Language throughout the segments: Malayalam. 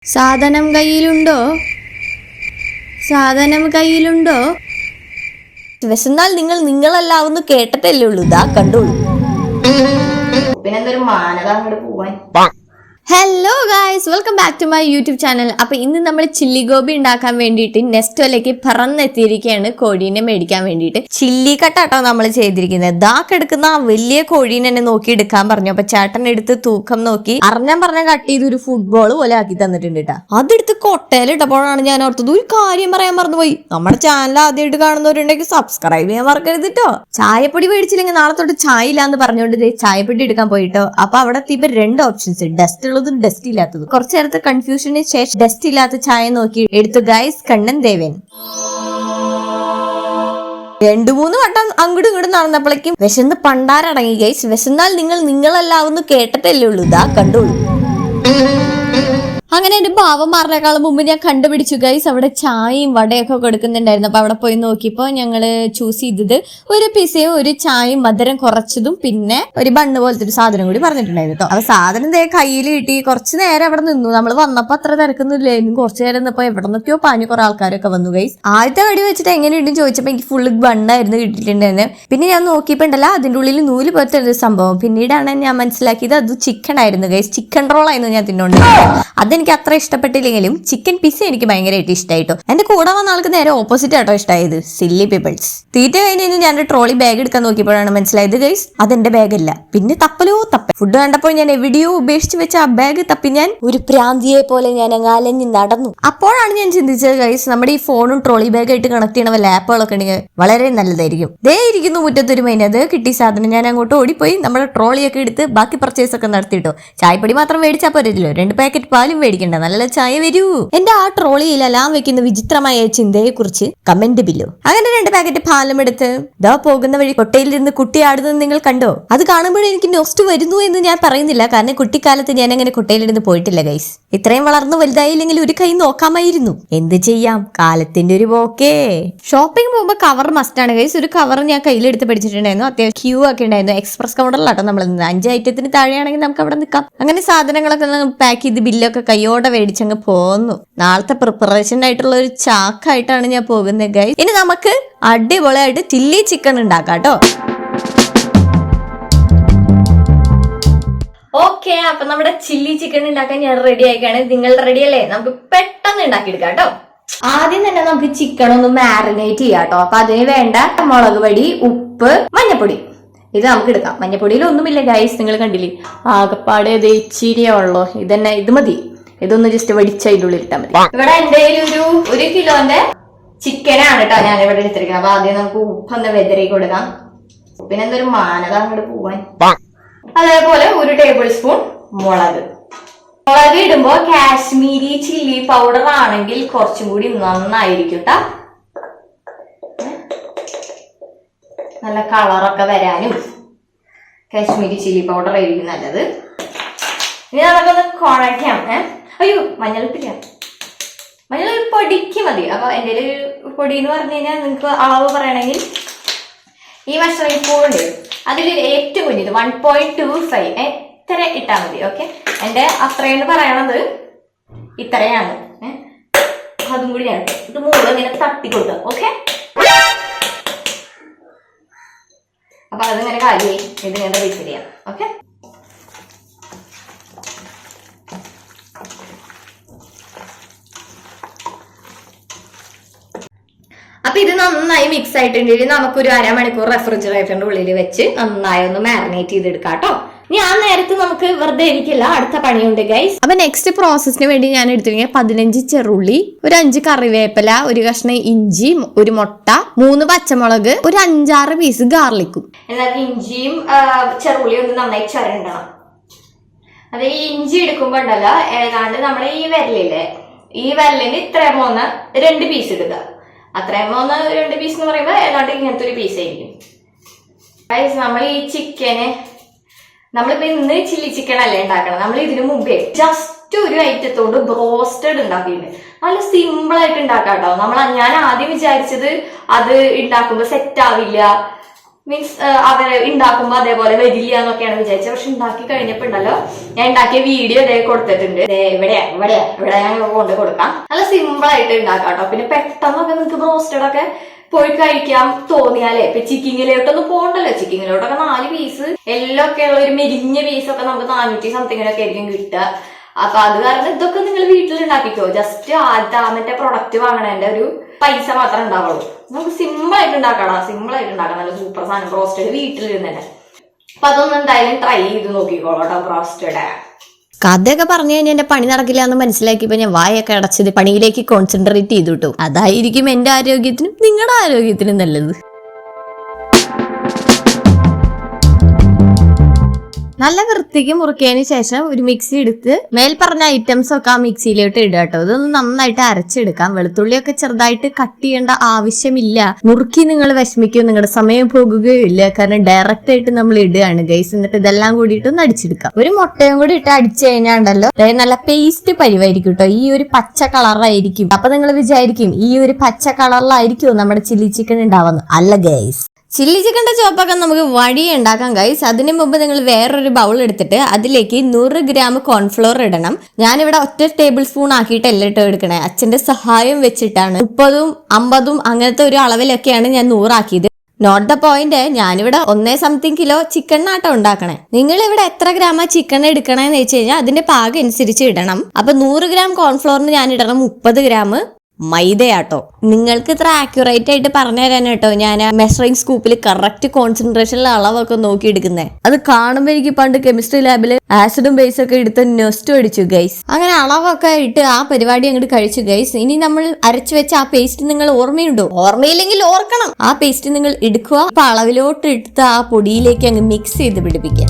സാധനം കയ്യിലുണ്ടോ? സാധനം കയ്യിലുണ്ടോ? വിശന്നാൽ നിങ്ങൾ നിങ്ങളല്ലാവുന്ന കേട്ടിട്ടല്ലേ ഉള്ളൂ. ഇതാ കണ്ടോളൂ. പിന്നെന്തൊരു മാനത അങ്ങോട്ട് പോവാൻ. Hello guys, welcome back to my YouTube channel. അപ്പൊ ഇന്ന് നമ്മൾ ചില്ലി ഗോബി ഉണ്ടാക്കാൻ വേണ്ടിയിട്ട് നെസ്റ്റോയിലേക്ക് പറന്നെത്തിയിരിക്കുകയാണ് കോഴീനെ മേടിക്കാൻ വേണ്ടിയിട്ട്. ചില്ലി കട്ടാട്ടോ നമ്മൾ ചെയ്തിരിക്കുന്നത്. ദാക്കെടുക്കുന്ന ആ വലിയ കോഴീനെ എന്നെ നോക്കി എടുക്കാൻ പറഞ്ഞു. അപ്പൊ ചേട്ടൻ എടുത്ത് തൂക്കം നോക്കി അറിഞ്ഞാൻ കട്ട് ചെയ്ത് ഒരു ഫുട്ബോൾ പോലെ ആക്കി തന്നിട്ടുണ്ട് കേട്ടോ. അതെടുത്ത് കൊട്ടയിലിട്ടപ്പോഴാണ് ഞാൻ ഓർത്തത് ഒരു കാര്യം പറയാൻ മറന്നുപോയി. നമ്മുടെ ചാനൽ ആദ്യമായിട്ട് കാണുന്നവരുണ്ടെങ്കിൽ സബ്സ്ക്രൈബ് ചെയ്യാൻ മറക്കരുത് കേട്ടോ. ചായപ്പൊടി മേടിച്ചില്ലെങ്കിൽ നാളെ തൊട്ട് ചായ ഇല്ലാന്ന് പറഞ്ഞുകൊണ്ട് ചായപ്പൊടി എടുക്കാൻ പോയിട്ടോ. അപ്പൊ അവിടെ എത്തിയപ്പോ രണ്ട് ഓപ്ഷൻസ്, ഡസ്റ്റ് ഡസ്റ്റ് ഇല്ലാത്തത്. കുറച്ചു നേരത്തെ കൺഫ്യൂഷന് ശേഷം ഡസ്റ്റ് ഇല്ലാത്ത ചായ നോക്കി എടുത്തു ഗൈസ്. കണ്ണൻ ദേവൻ 2-3 വട്ടം അങ്ങോട്ടും ഇങ്ങോട്ടും നടന്നപ്പോഴേക്കും വിശന്ന് പണ്ടാരടങ്ങി ഗൈസ്. വിശന്നാൽ നിങ്ങൾ നിങ്ങളല്ലാവുന്ന കേട്ടിട്ടല്ലേ ഉള്ളൂ. ഇതാ കണ്ടോളൂ. അങ്ങനെ എന്റെ ഭാവം മാറിനേക്കാളും മുമ്പ് ഞാൻ കണ്ടുപിടിച്ചു ഗൈസ്. അവിടെ ചായയും വടയൊക്കെ കൊടുക്കുന്നുണ്ടായിരുന്നു. അപ്പൊ അവിടെ പോയി നോക്കിയപ്പോ ഞങ്ങള് ചൂസ് ചെയ്തത് ഒരു പിസയും ഒരു ചായയും മധുരം കുറച്ചതും പിന്നെ ഒരു ബണ്ണ് പോലത്തെ ഒരു സാധനം കൂടി പറഞ്ഞിട്ടുണ്ടായിരുന്നു കേട്ടോ. അപ്പൊ സാധനം കയ്യിൽ കിട്ടി. കുറച്ച് നേരം അവിടെ നിന്നു. നമ്മൾ വന്നപ്പോ അത്ര തിരക്കൊന്നുമില്ലായിരുന്നു. കുറച്ചു നേരം നിന്നപ്പോ എവിടെ നിന്നൊക്കെയോ പാഞ്ഞു കുറെ ആൾക്കാരൊക്കെ വന്നു ഗൈസ്. ആദ്യത്തെ കടി വെച്ചിട്ട് എങ്ങനെയുണ്ടെന്ന് ചോദിച്ചപ്പോ എനിക്ക് ഫുള്ള് ബണ്ണായിരുന്നു കിട്ടിയിട്ടുണ്ടായിരുന്നു. പിന്നെ ഞാൻ നോക്കിയപ്പോ ഉണ്ടല്ലോ അതിന്റെ ഉള്ളിൽ നൂല് പോലത്തെ ഒരു സംഭവം. പിന്നീടാണ് ഞാൻ മനസ്സിലാക്കിയത് അത് ചിക്കൻ ആയിരുന്നു ഗൈസ്. ചിക്കൻ റോൾ ആയിരുന്നു ഞാൻ തിന്നോണ്ട്. അതെനിക്ക് അത്ര ഇഷ്ടപ്പെട്ടില്ലെങ്കിലും ചിക്കൻ പിസ എനിക്ക് ഭയങ്കരമായിട്ട് ഇഷ്ടമായിട്ടോ. എന്റെ കൂടെ വന്ന ആൾക്ക് നേരെ ഓപ്പോസിറ്റ് ആട്ടോ ഇഷ്ടമായത്. Silly people's. തീറ്റ കഴിഞ്ഞ് ഞാൻ ട്രോളി ബാഗ് എടുക്കാൻ നോക്കിയപ്പോഴാണ് മനസ്സിലായത് ഗൈസ് അതെന്റെ ബാഗല്ല. പിന്നെ തപ്പലോ തപ്പ. ഫുഡ് കണ്ടപ്പോൾ ഞാൻ എവിടെയോ ഉപേക്ഷിച്ച് വെച്ച ആ ബാഗ് തപ്പി ഞാൻ ഒരു പ്രാന്തിയെ പോലെ ഞാൻ അലഞ്ഞ് നടന്നു. അപ്പോഴാണ് ഞാൻ ചിന്തിച്ചത് ഗൈസ് നമ്മുടെ ഈ ഫോണും ട്രോളി ബാഗായിട്ട് കണക്ട് ചെയ്യണ വല്ല ആപ്പുകളൊക്കെ ഉണ്ടെങ്കിൽ വളരെ നല്ലതായിരിക്കും. ദേ ഇരിക്കുന്നു മുറ്റത്തൊരു മൈന. അത് കിട്ടിയ സാധനം ഞാൻ അങ്ങോട്ട് ഓടിപ്പോയി നമ്മുടെ ട്രോളിയൊക്കെ എടുത്ത് ബാക്കി പർച്ചേസ് ഒക്കെ നടത്തിയിട്ടോ. ചായപ്പൊടി മാത്രം മേടിച്ചാൽ പോരല്ലോ, 2 പാക്കറ്റ് പാലും മേടിക്കണ്ട, നല്ല ചായ വരൂ. എന്റെ ആ ട്രോളിയിൽ എല്ലാം വെക്കുന്ന വിചിത്രമായ ചിന്തയെ കുറിച്ച് കമന്റ് ബില്ലോ. അങ്ങനെ 2 പാക്കറ്റ് പാലും എടുത്ത് ദാ പോകുന്ന വഴി കൊട്ടയിലിരുന്ന് കുട്ടി ആടുന്നത് നിങ്ങൾ കണ്ടോ? അത് കാണുമ്പോഴേ എനിക്ക് നൊസ്റ്റ് വരുന്നു എന്ന് ഞാൻ പറയുന്നില്ല, കാരണം കുട്ടിക്കാലത്ത് ഞാൻ അങ്ങനെ കൊട്ടയിലിരുന്ന് പോയിട്ടില്ല ഗൈസ്. ഇത്രയും വളർന്നു വലുതായില്ലെങ്കിൽ ഒരു കൈ നോക്കാമായിരുന്നു. എന്ത് ചെയ്യാം, കാലത്തിന്റെ ഒരു പോക്കേ. ഷോപ്പിംഗ് പോകുമ്പോ കവർ മസ്റ്റ് ആണ് ഗൈസ്. ഒരു കവർ ഞാൻ കയ്യിലെടുത്ത് പഠിച്ചിട്ടുണ്ടായിരുന്നു. അത്യാവശ്യം ക്യൂ ഒക്കെ ഉണ്ടായിരുന്നു. എക്സ്പ്രസ് കൗണ്ടറിലാട്ടോ നമ്മൾ 5 ഐറ്റത്തിന് താഴെയാണെങ്കിൽ നമുക്ക് അവിടെ നിൽക്കാം. അങ്ങനെ സാധനങ്ങളൊക്കെ പാക്ക് ചെയ്ത് ബില്ലൊക്കെ കയ്യോടെ മേടിച്ചങ്ങ് പോന്നു. നാളത്തെ പ്രിപ്പറേഷൻ ആയിട്ടുള്ള ഒരു ചാക്കായിട്ടാണ് ഞാൻ പോകുന്നത് ഗൈസ്. ഇനി നമുക്ക് അടിപൊളിയായിട്ട് ചില്ലി ചിക്കൻ ഉണ്ടാക്കാട്ടോ. ഓക്കെ, അപ്പൊ നമ്മുടെ ചില്ലി ചിക്കൻ ഉണ്ടാക്കാൻ ഞാൻ റെഡി ആയിക്കാണ്. നിങ്ങൾ റെഡി അല്ലേ? നമുക്ക് പെട്ടെന്ന് ഉണ്ടാക്കിയെടുക്കാം കേട്ടോ. ആദ്യം തന്നെ നമുക്ക് ചിക്കൻ ഒന്ന് മാരിനേറ്റ് ചെയ്യാം കേട്ടോ. അപ്പൊ അതിന് വേണ്ട മുളക് പൊടി, ഉപ്പ്, മഞ്ഞപ്പൊടി ഇത് നമുക്ക് എടുക്കാം. മഞ്ഞപ്പൊടിയിൽ ഒന്നുമില്ല ഗൈസ്, നിങ്ങൾ കണ്ടില്ലേ, ആകപ്പാടെ ഇത് ഇച്ചിരിയേ ഉള്ളൂ. ഇതന്നെ, ഇത് മതി. ഇതൊന്ന് ജസ്റ്റ് വടിച്ച് അതിൻ്റെ ഉള്ളിൽ ഇട്ടാൽ മതി. ഇവിടെ എന്റെ ഒരു കിലോന്റെ ചിക്കനാണ് കേട്ടോ ഞാൻ ഇവിടെ എടുത്തിരിക്കുന്നത്. അപ്പൊ ആദ്യം നമുക്ക് ഉപ്പൊന്ന് വെതറി കൊടുക്കാം. പിന്നെ എന്തൊരു മാനത അങ്ങോട്ട് പോവാൻ. അതേപോലെ 1 ടേബിൾ സ്പൂൺ മുളക് ഇടുമ്പോ കാശ്മീരി ചില്ലി പൗഡർ ആണെങ്കിൽ കുറച്ചും കൂടി നന്നായിരിക്കും കേട്ടോ. നല്ല കളറൊക്കെ വരാനും കാശ്മീരി ചില്ലി പൗഡർ ആയിരിക്കും നല്ലത്. ഇനി നമുക്കൊന്ന് കുഴയ്ക്കാം. അയ്യോ, മഞ്ഞൾപ്പില്ല, മഞ്ഞൾ പൊടിക്ക് മതി. അപ്പൊ എന്റെ പൊടി എന്ന് പറഞ്ഞു കഴിഞ്ഞാൽ നിങ്ങൾക്ക് അളവ് പറയണമെങ്കിൽ ഈ മഷറിംഗ് സ്പൂൺ അതിൽ ഏറ്റവും കുഞ്ഞത് 1.25 ഇത്ര ഇട്ടാൽ മതി. ഓക്കെ, എന്റെ അത്രയെന്ന് പറയണത് ഇത്രയാണ്. അതും കൂടി ഞാൻ ഇത് മുകളിൽ ഇങ്ങനെ തട്ടി കൊടുക്കാം. ഓക്കെ, അപ്പൊ അതിങ്ങനെ കാര്യമായി ഇത് ഇങ്ങനെ വെച്ച് ചെയ്യാം. ഓക്കെ, അപ്പൊ ഇത് നന്നായി മിക്സ് ആയിട്ടുണ്ടെങ്കിൽ നമുക്കൊരു 1/2 മണിക്കൂർ റെഫ്രിജറേറ്ററിന്റെ ഉള്ളിൽ വെച്ച് നന്നായി ഒന്ന് മാരിനേറ്റ് ചെയ്തെടുക്കാം കേട്ടോ. ഇനി ആ നേരത്ത് നമുക്ക് വെറുതെ ഇരിക്കില്ല, അടുത്ത പണിയുണ്ട് ഗൈസ്. അപ്പൊ നെക്സ്റ്റ് പ്രോസസ്സിന് വേണ്ടി ഞാൻ എടുത്തിരിക്കുന്നത് 15 ചെറുള്ളി, ഒരു 5 കറിവേപ്പില, ഒരു കഷ്ണം ഇഞ്ചി, ഒരു മുട്ട, 3 പച്ചമുളക്, ഒരു 5-6 പീസ് ഗാർലിക്കും. എന്നാൽ ഇഞ്ചിയും ചെറുള്ളിയും ഒന്ന് നന്നായി ചുരണ്ടണം. അത് ഈ ഇഞ്ചി എടുക്കുമ്പോ ഉണ്ടല്ലോ, ഏതാണ്ട് നമ്മുടെ ഈ വിരലില്ലേ, ഈ വിരലിന് ഇത്രയും പോന്ന 2 പീസ് ഇടുക. അത്രയും പോന്ന 2 പീസ് എന്ന് പറയുമ്പോ ഏതാണ്ട് ഇങ്ങനത്തെ ഒരു പീസ് ആയിരിക്കും. നമ്മൾ ഈ ചിക്കന് നമ്മളിപ്പോ ഇന്ന് ചില്ലി ചിക്കൻ അല്ലേ ഉണ്ടാക്കണം. നമ്മൾ ഇതിനു മുമ്പേ ജസ്റ്റ് ഒരു ഐറ്റത്തോട് ബ്രോസ്റ്റഡ് ഉണ്ടാക്കിയിട്ടുണ്ട്. നല്ല സിമ്പിൾ ആയിട്ട് ഉണ്ടാക്കാം കേട്ടോ. ഞാൻ ആദ്യം വിചാരിച്ചത് അത് ഉണ്ടാക്കുമ്പോ സെറ്റ് ആവില്ല, മീൻസ് അവര് ഉണ്ടാക്കുമ്പോ അതേപോലെ വരില്ല എന്നൊക്കെയാണ് വിചാരിച്ചത്. പക്ഷെ ഉണ്ടാക്കി കഴിഞ്ഞപ്പോ ഉണ്ടല്ലോ, ഞാൻ ഉണ്ടാക്കിയ വീഡിയോ ഇതേ കൊടുത്തിട്ടുണ്ട്. ഇവിടെ ഞങ്ങൾ കൊണ്ട് കൊടുക്കാം. നല്ല സിമ്പിൾ ആയിട്ട് ഉണ്ടാക്കാം കേട്ടോ. പിന്നെ പെട്ടെന്നൊക്കെ നിങ്ങൾക്ക് ബ്രോസ്റ്റഡ് ഒക്കെ പോയി കഴിക്കാൻ തോന്നിയാലേ ഇപ്പൊ ചിക്കിങ്ങിലോട്ടൊന്നും പോകണ്ടല്ലോ. ചിക്കിങ്ങിലോട്ടൊക്കെ 4 പീസ് എല്ലാം ഒക്കെ ഉള്ള ഒരു മെരിഞ്ഞ പീസൊക്കെ നമുക്ക് 400 സംതിങ്ങിനൊക്കെ ആയിരിക്കും കിട്ടുക. അപ്പൊ അത് കാരണം ഇതൊക്കെ നിങ്ങൾ വീട്ടിൽ ഉണ്ടാക്കിക്കോ. ജസ്റ്റ് മറ്റേ പ്രൊഡക്റ്റ് വാങ്ങണതിന്റെ ഒരു പൈസ മാത്രമേ ഉണ്ടാവുള്ളൂ. നമുക്ക് സിമ്പിൾ ആയിട്ട് ഉണ്ടാക്കാം. സിമ്പിൾ ആയിട്ട് ഉണ്ടാക്കാം. നല്ല സൂപ്പർ സാധനം ബ്രോസ്റ്റഡ് വീട്ടിലിരുന്നെ. അപ്പൊ അതൊന്നും എന്തായാലും ട്രൈ ചെയ്ത് നോക്കിക്കോളൂ കേട്ടോ ബ്രോസ്റ്റഡ്. കഥയൊക്കെ പറഞ്ഞു കഴിഞ്ഞാൽ എന്റെ പണി നടക്കില്ല എന്ന് മനസ്സിലാക്കിയപ്പോ ഞാൻ വായൊക്കെ അടച്ചത് പണിയിലേക്ക് കോൺസെൻട്രേറ്റ് ചെയ്തു കിട്ടും. അതായിരിക്കും എന്റെ ആരോഗ്യത്തിനും നിങ്ങളുടെ ആരോഗ്യത്തിനും നല്ലത്. നല്ല വൃത്തിക്ക് മുറുക്കിയതിന് ശേഷം ഒരു മിക്സി എടുത്ത് മേൽ പറഞ്ഞ ഐറ്റംസ് ഒക്കെ ആ മിക്സിയിലോട്ട് ഇടുക കേട്ടോ. ഇതൊന്ന് നന്നായിട്ട് അരച്ചെടുക്കാം. വെളുത്തുള്ളിയൊക്കെ ചെറുതായിട്ട് കട്ട് ചെയ്യേണ്ട ആവശ്യമില്ല. മുറുക്കി നിങ്ങൾ വിഷമിക്കും, നിങ്ങളുടെ സമയം പോകുകയില്ല. കാരണം ഡയറക്റ്റ് ആയിട്ട് നമ്മൾ ഇടുകയാണ് ഗൈസ്. എന്നിട്ട് ഇതെല്ലാം കൂടിയിട്ട് ഒന്ന് അടിച്ചെടുക്കാം. ഒരു മുട്ടയും കൂടി ഇട്ട് അടിച്ചു കഴിഞ്ഞാണ്ടല്ലോ നല്ല പേസ്റ്റ് പരിവായിരിക്കും കേട്ടോ. ഈ ഒരു പച്ച കളറായിരിക്കും. അപ്പൊ നിങ്ങൾ വിചാരിക്കും ഈ ഒരു പച്ച കളറിലായിരിക്കും നമ്മുടെ ചില്ലി ചിക്കൻ ഉണ്ടാവുന്നത്. അല്ല ഗൈസ്, ചില്ലി ചിക്കൻ്റെ ചോപ്പൊക്കെ നമുക്ക് വഴിയെ ഉണ്ടാക്കാം ഗൈസ്. അതിന് മുമ്പ് നിങ്ങൾ വേറൊരു ബൗൾ എടുത്തിട്ട് അതിലേക്ക് 100 ഗ്രാം കോൺഫ്ലോർ ഇടണം. ഞാനിവിടെ ഒറ്റ ടേബിൾ സ്പൂൺ ആക്കിയിട്ടല്ല ഇട്ട് എടുക്കണേ. അച്ഛന്റെ സഹായം വെച്ചിട്ടാണ് 30ഉം 50ഉം അങ്ങനത്തെ ഒരു അളവിലൊക്കെയാണ് ഞാൻ 100 ആക്കിയത്. Note the point. ഞാനിവിടെ 1 സംതിങ് കിലോ ചിക്കനാട്ടോ ഉണ്ടാക്കണേ. നിങ്ങൾ ഇവിടെ എത്ര ഗ്രാമാ ചിക്കൻ എടുക്കണേന്ന് വെച്ച് കഴിഞ്ഞാൽ അതിന്റെ പാകം അനുസരിച്ച് ഇടണം. അപ്പൊ 100 ഗ്രാം കോൺഫ്ലോറിന് ഞാൻ ഇടണം 30 ഗ്രാം മൈദയാട്ടോ. നിങ്ങൾക്ക് ഇത്ര ആക്യുറേറ്റ് ആയിട്ട് പറഞ്ഞു തരാൻ കേട്ടോ ഞാൻ മെഷറിംഗ് സ്കൂപ്പിൽ കറക്റ്റ് കോൺസെൻട്രേഷനിലെ അളവൊക്കെ നോക്കി എടുക്കുന്നത്. അത് കാണുമ്പോൾ എനിക്ക് പണ്ട് കെമിസ്ട്രി ലാബില് ആസിഡും ബേസും ഒക്കെ എടുത്ത് നെസ്റ്റ് അടിച്ചു ഗൈസ്. അങ്ങനെ അളവൊക്കെ ഇട്ട് ആ പരിപാടി അങ്ങോട്ട് കഴിച്ചു ഗൈസ്. ഇനി നമ്മൾ അരച്ചു വെച്ച ആ പേസ്റ്റ് നിങ്ങൾ ഓർമ്മയുണ്ടോ? ഓർമ്മയില്ലെങ്കിൽ ഓർക്കണം. ആ പേസ്റ്റ് നിങ്ങൾ എടുക്കുക. അപ്പൊ അളവിലോട്ട് എടുത്ത് ആ പൊടിയിലേക്ക് അങ്ങ് മിക്സ് ചെയ്ത് പിടിപ്പിക്കുക.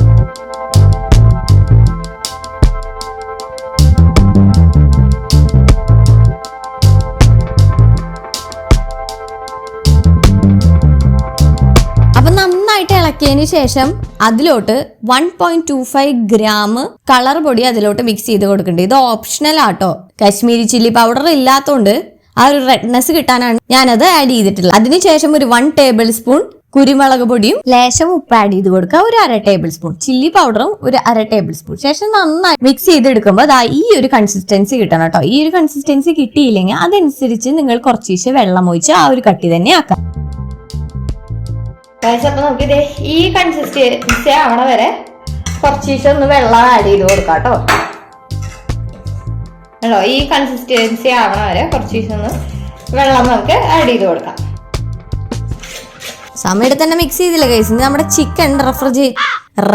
ഇളക്കിയതിന് ശേഷം അതിലോട്ട് 1.25 ഗ്രാം കളർ പൊടി അതിലോട്ട് മിക്സ് ചെയ്ത് കൊടുക്കേണ്ടത്. ഇത് ഓപ്ഷണൽ ആട്ടോ. കാശ്മീരി ചില്ലി പൗഡർ ഇല്ലാത്തതുകൊണ്ട് ആ ഒരു റെഡ്നെസ് കിട്ടാനാണ് ഞാനത് ആഡ് ചെയ്തിട്ടുള്ളത്. അതിനുശേഷം ഒരു 1 ടേബിൾ സ്പൂൺ കുരുമുളക് പൊടിയും ലേശം ഉപ്പ് ആഡ് ചെയ്ത് കൊടുക്കുക. ഒരു 1/2 ടേബിൾ സ്പൂൺ ചില്ലി പൗഡറും ഒരു 1/2 ടേബിൾ സ്പൂൺ. ശേഷം നന്നായി മിക്സ് ചെയ്തെടുക്കുമ്പോൾ ഈ ഒരു കൺസിസ്റ്റൻസി കിട്ടണം കേട്ടോ. ഈ ഒരു കൺസിസ്റ്റൻസി കിട്ടിയില്ലെങ്കിൽ അതനുസരിച്ച് നിങ്ങൾ കുറച്ച് വെള്ളം ഒഴിച്ച് ആ ഒരു കട്ടി തന്നെ ആക്കാം. അപ്പൊ നമുക്കിത് ഈ കൺസിസ്റ്റൻസി ആവണ വരെ കുറച്ച് ഒന്ന് വെള്ളം ആഡ് ചെയ്ത് കൊടുക്കാം കേട്ടോ. ഈ കൺസിസ്റ്റൻസി ആവണ വരെ കുറച്ച് ഒന്ന് വെള്ളം നമുക്ക് ആഡ് ചെയ്ത് കൊടുക്കാം. സമയത്ത് തന്നെ മിക്സ് ചെയ്തില്ല ഗൈസ്. നമ്മുടെ ചിക്കൻ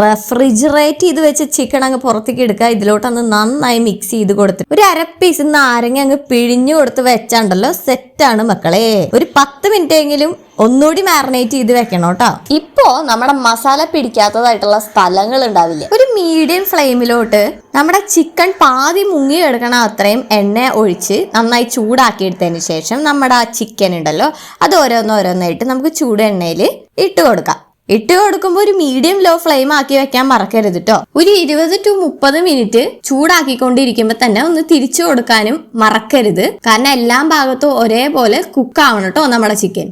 റെഫ്രിജറേറ്റ് ചെയ്ത് വെച്ച ചിക്കൻ അങ്ങ് പുറത്തേക്ക് എടുക്കുക. ഇതിലോട്ടൊന്ന് നന്നായി മിക്സ് ചെയ്ത് കൊടുത്ത് ഒരു 1/2 പീസ് നാരങ്ങ അങ്ങ് പിഴിഞ്ഞു കൊടുത്ത് വെച്ചാണ്ടല്ലോ സെറ്റാണ് മക്കളെ. ഒരു 10 മിനിറ്റ് എങ്കിലും ഒന്നുകൂടി മാറിനേറ്റ് ചെയ്ത് വെക്കണം കേട്ടോ. ഇപ്പോ നമ്മുടെ മസാല പിടിക്കാത്തതായിട്ടുള്ള സ്ഥലങ്ങൾ ഉണ്ടാവില്ലേ, ഒരു മീഡിയം ഫ്ലെയിമിലോട്ട് നമ്മുടെ ചിക്കൻ പാതി മുങ്ങി എടുക്കണം അത്രയും എണ്ണ ഒഴിച്ച് നന്നായി ചൂടാക്കി എടുത്തതിന് ശേഷം നമ്മുടെ ആ ചിക്കൻ ഉണ്ടല്ലോ അത് ഓരോന്നോരോന്നായിട്ട് നമുക്ക് ചൂട് എണ്ണയിൽ ഇട്ട് കൊടുക്കാം. ഇട്ട് കൊടുക്കുമ്പോൾ ഒരു മീഡിയം ലോ ഫ്ലെയിം ആക്കി വെക്കാൻ മറക്കരുത് കേട്ടോ. ഒരു 20 to 30 മിനിറ്റ് ചൂടാക്കിക്കൊണ്ടിരിക്കുമ്പോൾ തന്നെ ഒന്ന് തിരിച്ചു കൊടുക്കാനും മറക്കരുത്. കാരണം എല്ലാ ഭാഗത്തും ഒരേപോലെ കുക്ക് ആവണം കേട്ടോ നമ്മുടെ ചിക്കൻ.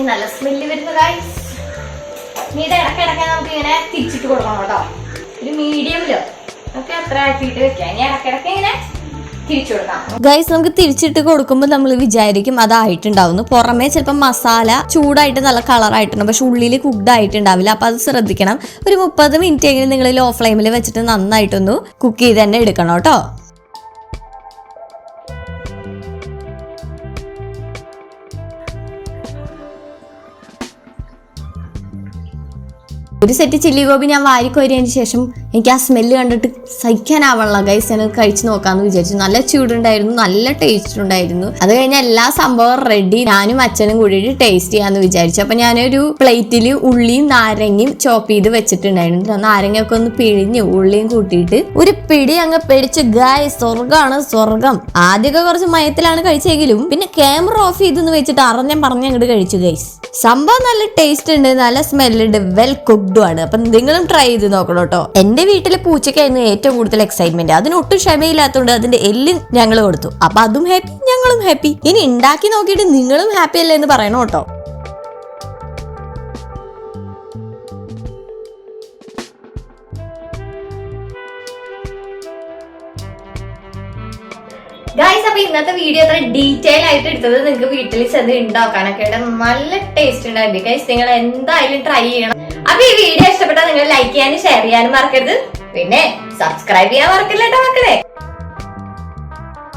നല്ല സ്മെല്ല് വരുന്നു ഗൈസ്. ഇത് ഇടയ്ക്കിടയ്ക്ക് നമുക്ക് ഇങ്ങനെ തിരിച്ചിട്ട് കൊടുക്കണം കേട്ടോ. ഒരു മീഡിയമിലോ ഒക്കെ അത്ര ആക്കിയിട്ട് വെക്കാം. ഇനി ഇടയ്ക്കിടയ്ക്ക് ഇങ്ങനെ തിരിച്ചു കൊടുക്കാം ഗൈസ്. നമുക്ക് തിരിച്ചിട്ട് കൊടുക്കുമ്പോൾ നമ്മൾ വിചാരിക്കും അതായിട്ടുണ്ടാവുന്നു. പുറമേ ചിലപ്പോൾ മസാല ചൂടായിട്ട് നല്ല കളറായിട്ടുണ്ട്, പക്ഷെ ഉള്ളിൽ കുക്ക്ഡ് ആയിട്ടുണ്ടാവില്ല. അപ്പൊ അത് ശ്രദ്ധിക്കണം. ഒരു 30 മിനിറ്റ് എങ്കിലും നിങ്ങൾ ലോ ഫ്ലെയിമിൽ വെച്ചിട്ട് നന്നായിട്ടൊന്ന് കുക്ക് ചെയ്ത് തന്നെ എടുക്കണം കേട്ടോ. ഒരു സെറ്റ് ചില്ലി ഗോബി ഞാൻ വാരിക്കോരിയതിന് ശേഷം എനിക്ക് ആ സ്മെല്ല് കണ്ടിട്ട് സഹിക്കാനാവണല്ലോ ഗൈസ്. ഞാൻ കഴിച്ച് നോക്കാന്ന് വിചാരിച്ചു. നല്ല ചൂടുണ്ടായിരുന്നു, നല്ല ടേസ്റ്റ് ഉണ്ടായിരുന്നു. അത് കഴിഞ്ഞ എല്ലാ സംഭവം റെഡി. ഞാനും അച്ഛനും കൂടിയിട്ട് ടേസ്റ്റ് ചെയ്യാന്ന് വിചാരിച്ചു. അപ്പൊ ഞാനൊരു പ്ലേറ്റിൽ ഉള്ളിയും നാരങ്ങയും ചോപ്പ് ചെയ്ത് വെച്ചിട്ടുണ്ടായിരുന്നു. നാരങ്ങയൊക്കെ ഒന്ന് പിഴിഞ്ഞ് ഉള്ളിയും കൂട്ടിയിട്ട് ഒരു പിടി അങ്ങ് പിടിച്ച് ഗൈസ്. സ്വർഗ്ഗമാണ് സ്വർഗം. ആദ്യമൊക്കെ കുറച്ച് മയത്തിലാണ് കഴിച്ചെങ്കിലും പിന്നെ ക്യാമറ ഓഫ് ചെയ്തെന്ന് വെച്ചിട്ട് പറഞ്ഞ് അങ്ങോട്ട് കഴിച്ചു ഗൈസ്. സംഭവം നല്ല ടേസ്റ്റ് ഉണ്ട്, നല്ല സ്മെല്ലുണ്ട്, വെൽ കുക്ക്ഡും ആണ്. അപ്പൊ നിങ്ങളും ട്രൈ ചെയ്ത് നോക്കണം കേട്ടോ. എന്റെ എന്റെ വീട്ടിലെ പൂച്ചയ്ക്കായിരുന്നു ഏറ്റവും കൂടുതൽ എക്സൈറ്റ്മെന്റ്. അതിനൊട്ടും ക്ഷമയില്ലാത്തതുകൊണ്ട് അതിന്റെ എല്ലും ഞങ്ങൾ കൊടുത്തു. അപ്പൊ അതും ഹാപ്പി, ഞങ്ങളും ഹാപ്പി. ഇനി ഉണ്ടാക്കി നോക്കിയിട്ട് നിങ്ങളും ഹാപ്പി അല്ലേ എന്ന് പറയണം കേട്ടോ. ഗൈസ്, അപ്പൊ ഇന്നത്തെ വീഡിയോ അത്ര ഡീറ്റെയിൽ ആയിട്ട് എടുത്തത് നിങ്ങൾക്ക് വീട്ടിൽ ചെന്ന് ഉണ്ടാക്കാനൊക്കെ നല്ല ടേസ്റ്റ് ഉണ്ടായിരുന്നു ഗൈസ്. നിങ്ങൾ എന്തായാലും ട്രൈ ചെയ്യണം. അപ്പൊ ഈ വീഡിയോ ഇഷ്ടപ്പെട്ടാൽ നിങ്ങൾ ലൈക്ക് ചെയ്യാനും ഷെയർ ചെയ്യാനും മറക്കരുത്. പിന്നെ സബ്സ്ക്രൈബ് ചെയ്യാൻ മറക്കില്ല കേട്ടോ മക്കളെ.